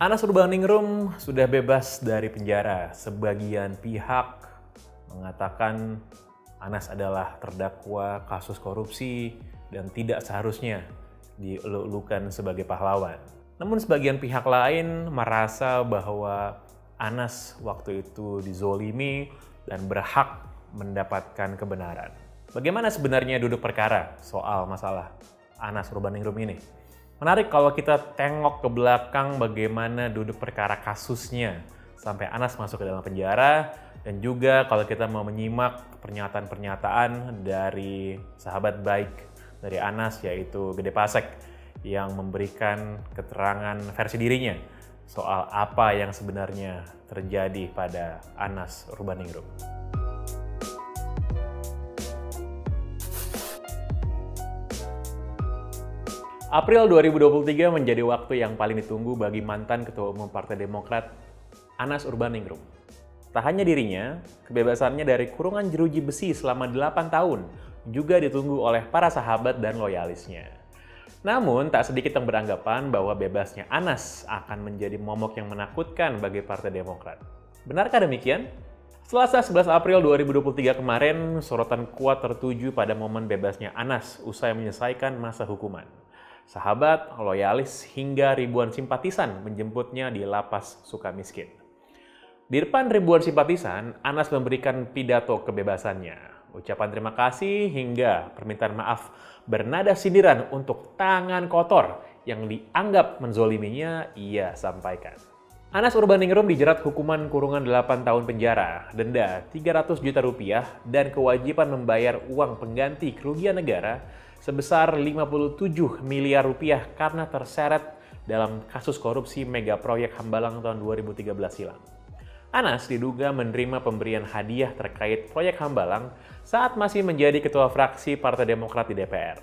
Anas Urbaningrum sudah bebas dari penjara. Sebagian pihak mengatakan Anas adalah terdakwa kasus korupsi dan tidak seharusnya dieluk-elukan sebagai pahlawan. Namun sebagian pihak lain merasa bahwa Anas waktu itu dizolimi dan berhak mendapatkan kebenaran. Bagaimana sebenarnya duduk perkara soal masalah Anas Urbaningrum ini? Menarik kalau kita tengok ke belakang bagaimana duduk perkara kasusnya sampai Anas masuk ke dalam penjara, dan juga kalau kita mau menyimak pernyataan-pernyataan dari sahabat baik dari Anas yaitu Gede Pasek yang memberikan keterangan versi dirinya soal apa yang sebenarnya terjadi pada Anas Urbaningrum. April 2023 menjadi waktu yang paling ditunggu bagi mantan Ketua Umum Partai Demokrat, Anas Urbaningrum. Tak hanya dirinya, kebebasannya dari kurungan jeruji besi selama 8 tahun juga ditunggu oleh para sahabat dan loyalisnya. Namun, tak sedikit yang beranggapan bahwa bebasnya Anas akan menjadi momok yang menakutkan bagi Partai Demokrat. Benarkah demikian? Selasa 11 April 2023 kemarin, sorotan kuat tertuju pada momen bebasnya Anas usai menyelesaikan masa hukuman. Sahabat, loyalis, hingga ribuan simpatisan menjemputnya di Lapas Sukamiskin. Di depan ribuan simpatisan, Anas memberikan pidato kebebasannya. Ucapan terima kasih hingga permintaan maaf bernada sindiran untuk tangan kotor yang dianggap menzoliminya ia sampaikan. Anas Urbaningrum dijerat hukuman kurungan 8 tahun penjara, denda 300 juta rupiah, dan kewajiban membayar uang pengganti kerugian negara sebesar 57 miliar rupiah karena terseret dalam kasus korupsi mega proyek Hambalang tahun 2013 silam. Anas diduga menerima pemberian hadiah terkait proyek Hambalang saat masih menjadi ketua fraksi Partai Demokrat di DPR.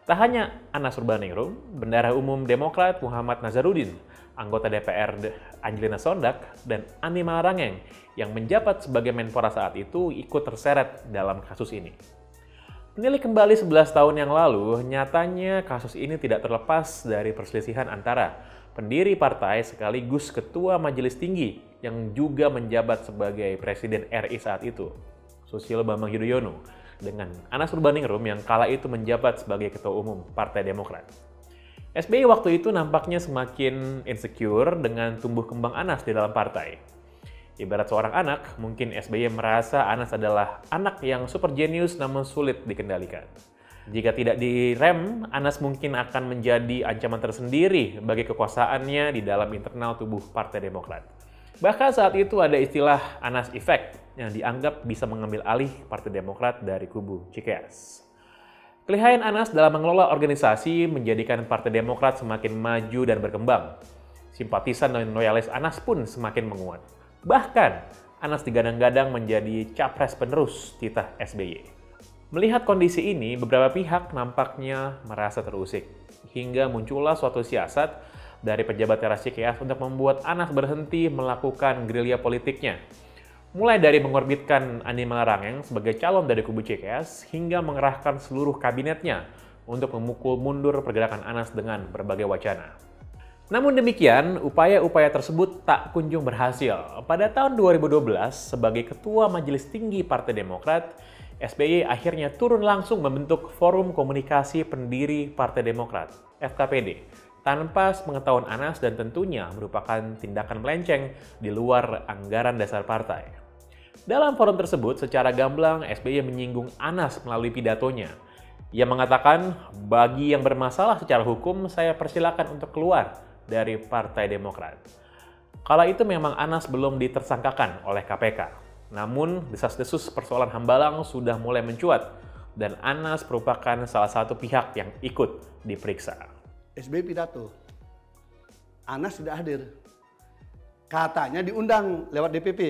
Tak hanya Anas Urbaningrum, Bendahara Umum Demokrat Muhammad Nazarudin, anggota DPR Angelina Sondak, dan Andi Malarangeng yang menjabat sebagai Menpora saat itu ikut terseret dalam kasus ini. Menilik kembali 11 tahun yang lalu, nyatanya kasus ini tidak terlepas dari perselisihan antara pendiri partai sekaligus Ketua Majelis Tinggi yang juga menjabat sebagai Presiden RI saat itu, Susilo Bambang Yudhoyono, dengan Anas Urbaningrum yang kala itu menjabat sebagai Ketua Umum Partai Demokrat. SBY waktu itu nampaknya semakin insecure dengan tumbuh kembang Anas di dalam partai. Ibarat seorang anak, mungkin SBY merasa Anas adalah anak yang super jenius namun sulit dikendalikan. Jika tidak direm, Anas mungkin akan menjadi ancaman tersendiri bagi kekuasaannya di dalam internal tubuh Partai Demokrat. Bahkan saat itu ada istilah Anas Effect yang dianggap bisa mengambil alih Partai Demokrat dari kubu Cikeas. Kelihayan Anas dalam mengelola organisasi menjadikan Partai Demokrat semakin maju dan berkembang. Simpatisan dan loyalis Anas pun semakin menguat. Bahkan, Anas digadang-gadang menjadi capres penerus titah SBY. Melihat kondisi ini, beberapa pihak nampaknya merasa terusik. Hingga muncullah suatu siasat dari pejabat teras Cikeas untuk membuat Anas berhenti melakukan gerilya politiknya. Mulai dari mengorbitkan Andi Malarangeng sebagai calon dari kubu Cikeas, hingga mengerahkan seluruh kabinetnya untuk memukul mundur pergerakan Anas dengan berbagai wacana. Namun demikian, upaya-upaya tersebut tak kunjung berhasil. Pada tahun 2012, sebagai Ketua Majelis Tinggi Partai Demokrat, SBY akhirnya turun langsung membentuk Forum Komunikasi Pendiri Partai Demokrat, FKPD, tanpa sepengetahuan Anas dan tentunya merupakan tindakan melenceng di luar anggaran dasar partai. Dalam forum tersebut, secara gamblang SBY menyinggung Anas melalui pidatonya. Ia mengatakan, bagi yang bermasalah secara hukum, saya persilakan untuk keluar dari Partai Demokrat. Kala itu memang Anas belum ditersangkakan oleh KPK. Namun, desas-desus persoalan Hambalang sudah mulai mencuat dan Anas merupakan salah satu pihak yang ikut diperiksa. SBY pidato, Anas tidak hadir. Katanya diundang lewat DPP.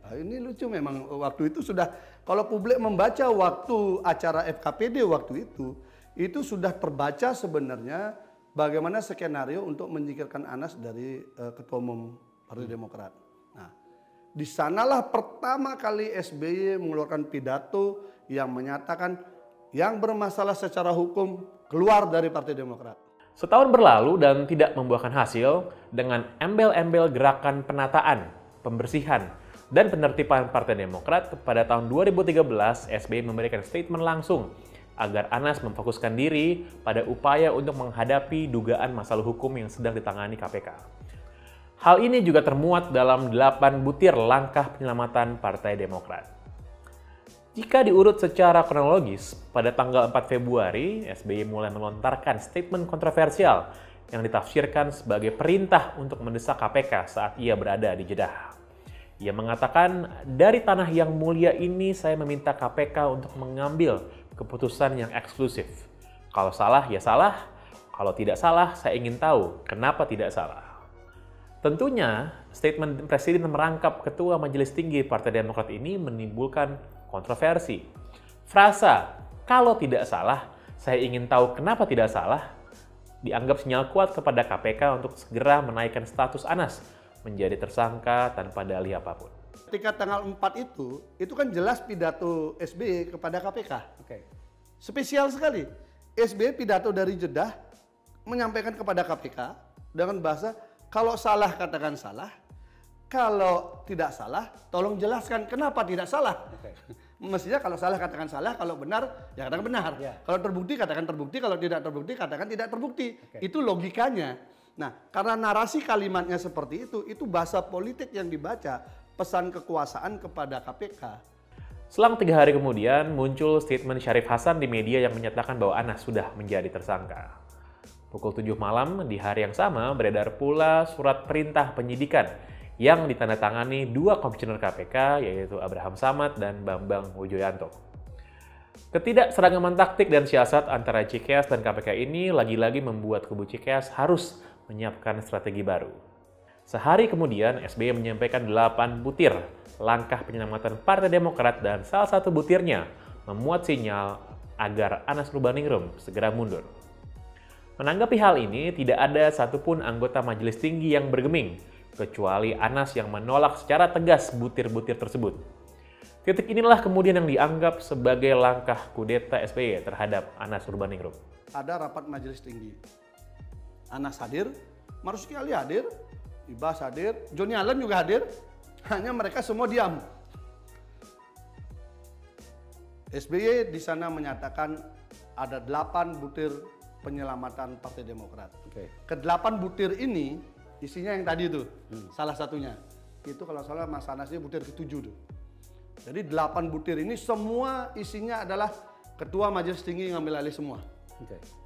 Nah, ini lucu memang, waktu itu sudah, kalau publik membaca waktu acara FKPD waktu itu sudah terbaca sebenarnya bagaimana skenario untuk menyingkirkan Anas dari Ketua Umum Partai Demokrat. Nah, di sanalah pertama kali SBY mengeluarkan pidato yang menyatakan yang bermasalah secara hukum keluar dari Partai Demokrat. Setahun berlalu dan tidak membuahkan hasil, dengan embel-embel gerakan penataan, pembersihan, dan penertiban Partai Demokrat, pada tahun 2013 SBY memberikan statement langsung agar Anas memfokuskan diri pada upaya untuk menghadapi dugaan masalah hukum yang sedang ditangani KPK. Hal ini juga termuat dalam 8 butir langkah penyelamatan Partai Demokrat. Jika diurut secara kronologis, pada tanggal 4 Februari, SBY mulai melontarkan statement kontroversial yang ditafsirkan sebagai perintah untuk mendesak KPK saat ia berada di Jeddah. Ia mengatakan, dari tanah yang mulia ini saya meminta KPK untuk mengambil keputusan yang eksklusif. Kalau salah, ya salah. Kalau tidak salah, saya ingin tahu kenapa tidak salah. Tentunya, statement Presiden merangkap Ketua Majelis Tinggi Partai Demokrat ini menimbulkan kontroversi. Frasa, kalau tidak salah, saya ingin tahu kenapa tidak salah, dianggap sinyal kuat kepada KPK untuk segera menaikkan status Anas menjadi tersangka tanpa dalih apapun. Ketika tanggal 4 itu kan jelas pidato SBY kepada KPK. Spesial sekali. SBY pidato dari Jeddah menyampaikan kepada KPK dengan bahasa, kalau salah katakan salah, kalau tidak salah tolong jelaskan kenapa tidak salah. Mestinya kalau salah katakan salah, kalau benar ya katakan benar. Kalau terbukti katakan terbukti, kalau tidak terbukti katakan tidak terbukti. Itu logikanya. Nah, karena narasi kalimatnya seperti itu bahasa politik yang dibaca, pesan kekuasaan kepada KPK. Selang 3 hari kemudian, muncul statement Syarif Hasan di media yang menyatakan bahwa Anas sudah menjadi tersangka. Pukul 7 malam, di hari yang sama, beredar pula surat perintah penyidikan yang ditandatangani 2 komisioner KPK, yaitu Abraham Samad dan Bambang Wijoyanto. Ketidakseragaman taktik dan siasat antara Cikeas dan KPK ini lagi-lagi membuat kubu Cikeas harus menyiapkan strategi baru. Sehari kemudian, SBY menyampaikan 8 butir langkah penyelamatan Partai Demokrat dan salah satu butirnya memuat sinyal agar Anas Urbaningrum segera mundur. Menanggapi hal ini, tidak ada satupun anggota Majelis Tinggi yang bergeming, kecuali Anas yang menolak secara tegas butir-butir tersebut. Titik inilah kemudian yang dianggap sebagai langkah kudeta SBY terhadap Anas Urbaningrum. Ada rapat Majelis Tinggi. Anas hadir, Marzuki Ali hadir, Ibas hadir, Joni Allen juga hadir, hanya mereka semua diam. SBY di sana menyatakan ada 8 butir penyelamatan Partai Demokrat. Ke-8 butir ini isinya yang tadi itu, salah satunya. Itu kalau salah Mas Anas butir ke-7 tuh. Jadi 8 butir ini semua isinya adalah Ketua Majelis Tinggi ngambil alih semua.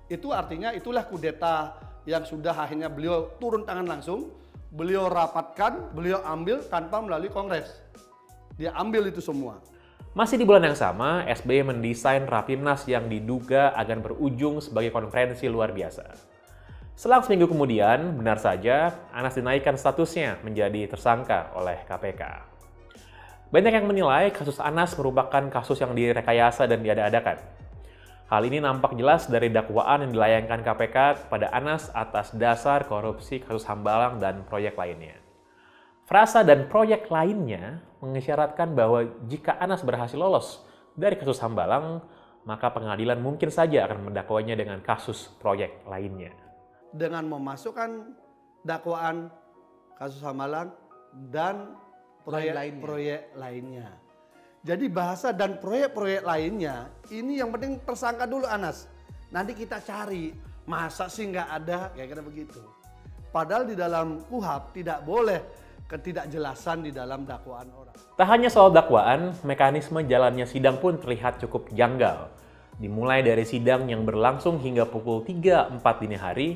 Itu artinya itulah kudeta yang sudah akhirnya beliau turun tangan langsung, beliau rapatkan, beliau ambil tanpa melalui Kongres. Dia ambil itu semua. Masih di bulan yang sama, SBY mendesain Rapimnas yang diduga akan berujung sebagai konferensi luar biasa. Selang seminggu kemudian, benar saja, Anas dinaikkan statusnya menjadi tersangka oleh KPK. Banyak yang menilai kasus Anas merupakan kasus yang direkayasa dan diada-adakan. Hal ini nampak jelas dari dakwaan yang dilayangkan KPK kepada Anas atas dasar korupsi kasus Hambalang dan proyek lainnya. Frasa dan proyek lainnya mengisyaratkan bahwa jika Anas berhasil lolos dari kasus Hambalang, maka pengadilan mungkin saja akan mendakwanya dengan kasus proyek lainnya. Dengan memasukkan dakwaan kasus Hambalang dan proyek lainnya. Jadi bahasa dan proyek-proyek lainnya, ini yang penting tersangka dulu Anas. Nanti kita cari, masa sih nggak ada, kira-kira begitu. Padahal di dalam KUHP tidak boleh ketidakjelasan di dalam dakwaan orang. Tak hanya soal dakwaan, mekanisme jalannya sidang pun terlihat cukup janggal. Dimulai dari sidang yang berlangsung hingga pukul 3-4 dini hari,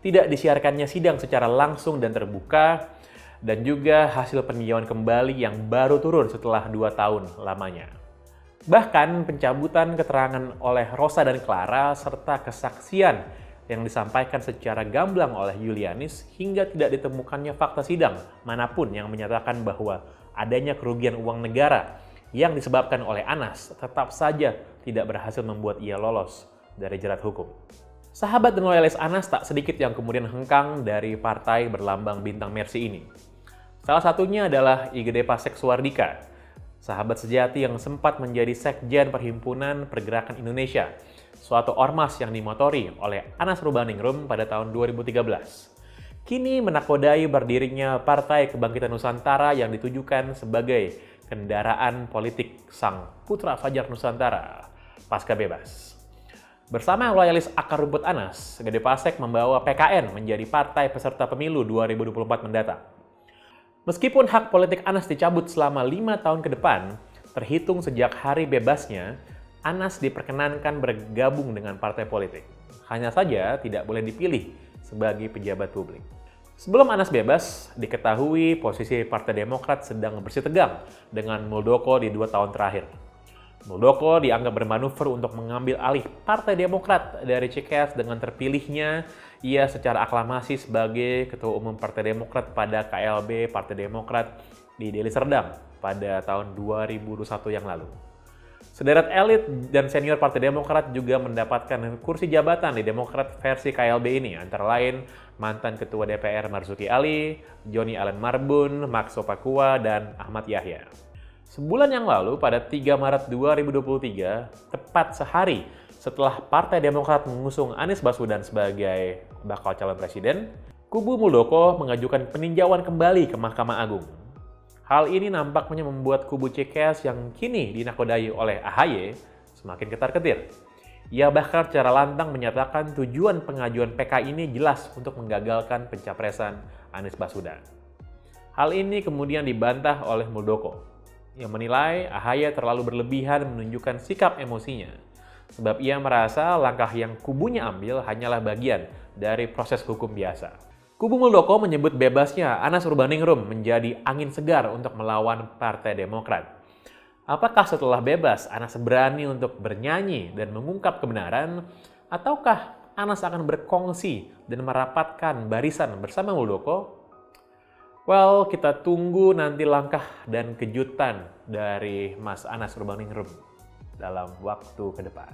tidak disiarkannya sidang secara langsung dan terbuka, dan juga hasil peninjauan kembali yang baru turun setelah 2 tahun lamanya. Bahkan pencabutan keterangan oleh Rosa dan Clara serta kesaksian yang disampaikan secara gamblang oleh Julianis hingga tidak ditemukannya fakta sidang manapun yang menyatakan bahwa adanya kerugian uang negara yang disebabkan oleh Anas tetap saja tidak berhasil membuat ia lolos dari jerat hukum. Sahabat dan loyalis Anas tak sedikit yang kemudian hengkang dari partai berlambang bintang Mercy ini. Salah satunya adalah Igede Pasek Suwardika, sahabat sejati yang sempat menjadi sekjen Perhimpunan Pergerakan Indonesia suatu ormas yang dimotori oleh Anas Urbaningrum pada tahun 2013. Kini menakodai berdirinya Partai Kebangkitan Nusantara yang ditujukan sebagai kendaraan politik sang putra fajar Nusantara pasca bebas. Bersama loyalis akar rumput Anas, Gede Pasek membawa PKN menjadi partai peserta pemilu 2024 mendatang. Meskipun hak politik Anas dicabut selama 5 tahun ke depan, terhitung sejak hari bebasnya, Anas diperkenankan bergabung dengan partai politik. Hanya saja tidak boleh dipilih sebagai pejabat publik. Sebelum Anas bebas, diketahui posisi Partai Demokrat sedang bersih tegang dengan Muldoko di 2 tahun terakhir. Muldoko dianggap bermanuver untuk mengambil alih Partai Demokrat dari Cikeas dengan terpilihnya ia secara aklamasi sebagai Ketua Umum Partai Demokrat pada KLB Partai Demokrat di Deli Serdang pada tahun 2021 yang lalu. Sederet elit dan senior Partai Demokrat juga mendapatkan kursi jabatan di Demokrat versi KLB ini, antara lain mantan Ketua DPR Marzuki Ali, Joni Allen Marbun, Max Sopakua, dan Ahmad Yahya. Sebulan yang lalu, pada 3 Maret 2023, tepat sehari setelah Partai Demokrat mengusung Anies Baswedan sebagai bakal calon presiden, kubu Muldoko mengajukan peninjauan kembali ke Mahkamah Agung. Hal ini nampaknya membuat kubu Cikeas yang kini dinakodai oleh AHY semakin ketar-ketir. Ia bahkan secara lantang menyatakan tujuan pengajuan PK ini jelas untuk menggagalkan pencapresan Anies Baswedan. Hal ini kemudian dibantah oleh Muldoko, yang menilai AHY terlalu berlebihan menunjukkan sikap emosinya, sebab ia merasa langkah yang kubunya ambil hanyalah bagian dari proses hukum biasa. Kubu Muldoko menyebut bebasnya Anas Urbaningrum menjadi angin segar untuk melawan Partai Demokrat. Apakah setelah bebas Anas berani untuk bernyanyi dan mengungkap kebenaran, ataukah Anas akan berkongsi dan merapatkan barisan bersama Muldoko? Well, kita tunggu nanti langkah dan kejutan dari Mas Anas Urbaningrum dalam waktu ke depan.